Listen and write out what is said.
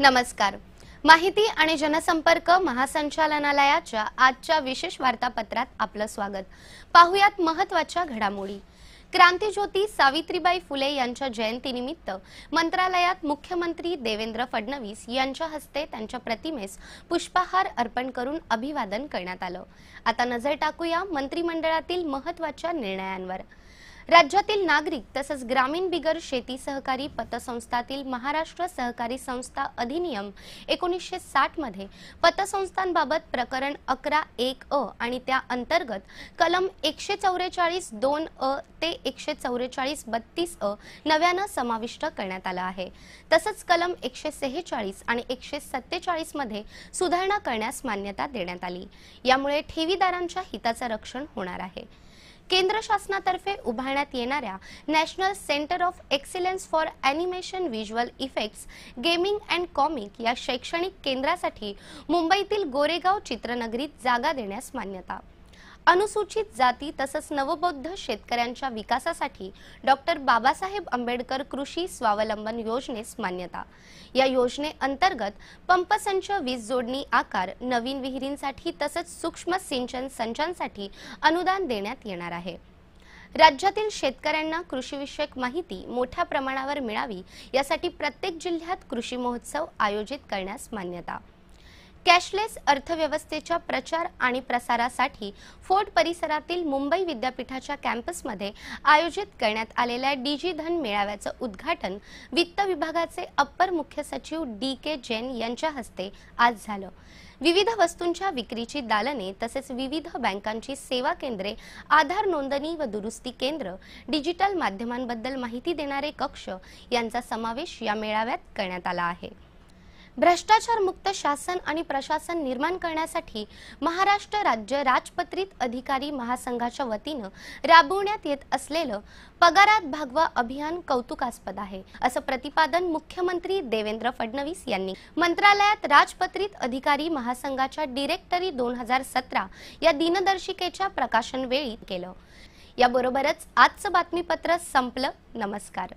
नमस्कार। माहिती आणि जनसंपर्क महासंचालनालयाच्या आजच्या विशेष वार्तापत्रात आपलं स्वागत। पाहुयात महत्त्वाच्या घडामोडी। क्रांतिज्योती सावित्रीबाई फुले यांच्या जयंतीनिमित्त मंत्रालयात मुख्यमंत्री देवेंद्र फडणवीस यांच्या हस्ते त्यांच्या प्रतिमेस पुष्पहार अर्पण करून अभिवादन करण्यात आलं। आता नजर टाकूया मंत्रिमंडळातील महत्त्वाच्या निर्णयांवर। राज्यातील नागरिक तसंच ग्रामीण बिगर शेती सहकारी पतसंस्थातील महाराष्ट्र सहकारी संस्था अधिनियम 1960 मध्ये पतसंस्थांबाबत प्रकरण 11(1)(अ) आणि त्या अंतर्गत कलम 144(2)(अ) ते 144(32)(अ) नव्याने समाविष्ट करण्यात आला आहे। तसंच कलम 146 आणि 147 मध्ये सुधारणा करण्यास मान्यता देण्यात आली। यामुळे ठेवीदारांच्या हिताचे रक्षण होणार आहे। केंद्र शासनातर्फे उभारण्यात येणाऱ्या national centre of excellence for animation visual effects gaming and comic या शैक्षणिक केंद्रासाठी मुंबईतील गोरेगाव चित्रनगरीत जागा देण्यास मान्यता। अनुसूचित जाती तसंच नवबौद्ध शेतकऱ्यांच्या विकासासाठी डॉक्टर बाबासाहेब आंबेडकर कृषी स्वावलंबन योजनेस मान्यता। या योजनेअंतर्गत पंपसंच वीज जोडणी आकार नवीन विहिरींसाठी तसंच सूक्ष्म सिंचन संचांसाठी अनुदान देण्यात येणार आहे। राज्यातील शेतकऱ्यांना कृषीविषयक माहिती मोठ्या प्रमाणावर मिळावी यासाठी प्रत्येक जिल्ह्यात कृषी महोत्सव आयोजित करण्यास मान्यता। कॅशलेस अर्थव्यवस्थेच्या प्रचार आणि प्रसारासाठी फोर्ट परिसरातील मुंबई विद्यापीठाच्या कॅम्पसमध्ये आयोजित करण्यात आलेल्या डीजी धन मेळाव्याचे उद्घाटन वित्त विभागाचे अप्पर मुख्य सचिव DK जैन यांच्या हस्ते आज झालं। विविध वस्तूंच्या विक्रीची दालने तसेच विविध बँकांची सेवा केंद्रे, आधार नोंदणी व दुरुस्ती केंद्र, डिजिटल माध्यमांबद्दल माहिती देणारे कक्ष यांचा समावेश या मेळाव्यात करण्यात आला आहे। भ्रष्टाचार मुक्त शासन आणि प्रशासन निर्माण करण्यासाठी महाराष्ट्र राज्य राजपत्रित अधिकारी महासंघाच्या वतीने राबवण्यात येत असलेलं पगारात भागवा अभियान कौतुकास्पद आहे, असं प्रतिपादन मुख्यमंत्री देवेंद्र फडणवीस यांनी मंत्रालयात राजपत्रित अधिकारी महासंघाच्या डिरेक्टरी 2017 या दिनदर्शिकेच्या प्रकाशन वेळी केलं। याबरोबरच आजचं बातमीपत्र संपलं। नमस्कार।